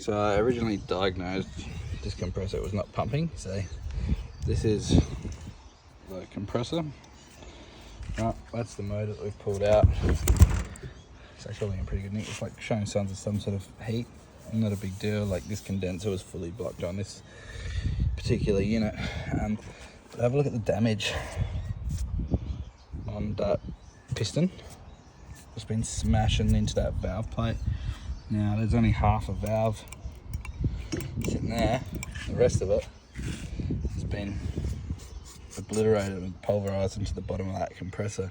So I originally diagnosed this compressor was not pumping. So this is the compressor. Right, that's the motor that we've pulled out. It's actually in pretty good nick. It's like showing signs of some sort of heat. Not a big deal. Like this condenser was fully blocked on this particular unit. But have a look at the damage on that piston. It's been smashing into that valve plate. Now there's only half a valve sitting there. The rest of it has been obliterated and pulverized into the bottom of that compressor.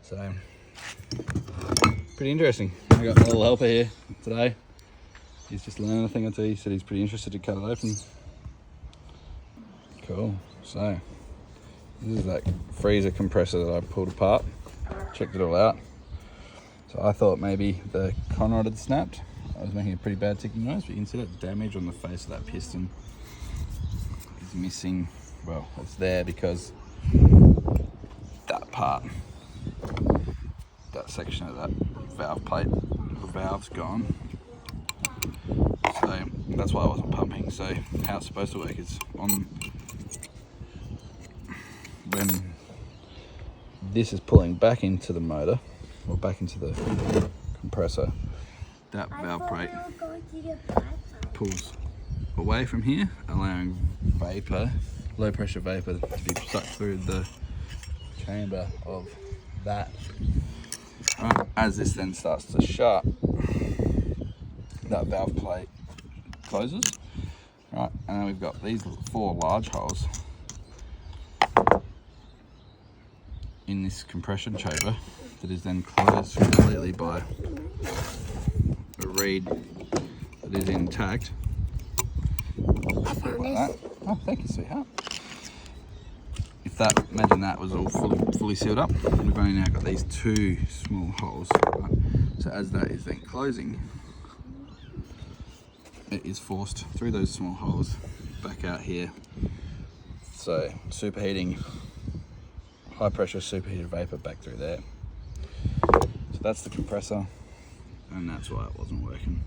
So pretty interesting. I got my little helper here today. He's just learning a thing or two. He said he's pretty interested to cut it open. Cool. So this is that freezer compressor that I pulled apart. Checked it all out. So I thought maybe the conrod had snapped. I was making a pretty bad ticking noise, but you can see that damage on the face of that piston is missing. Well, it's there because that part, that section of that valve plate, the valve's gone. So that's why I wasn't pumping. So how it's supposed to work is when this is pulling back into the motor, or back into the compressor, that valve plate pulls away from here, allowing vapor, low pressure vapor, to be sucked through the chamber of that. Right, as this then starts to shut, that valve plate closes. Right, and then we've got these 4 large holes in this compression chamber that is then closed completely by a reed that is intact. Like that. Oh, thank you, sweetheart. Imagine that was all fully sealed up. We've only now got these 2 small holes. Right? So as that is then closing, it is forced through those small holes back out here. So superheating, high pressure superheated vapor back through there. So that's the compressor, and that's why it wasn't working.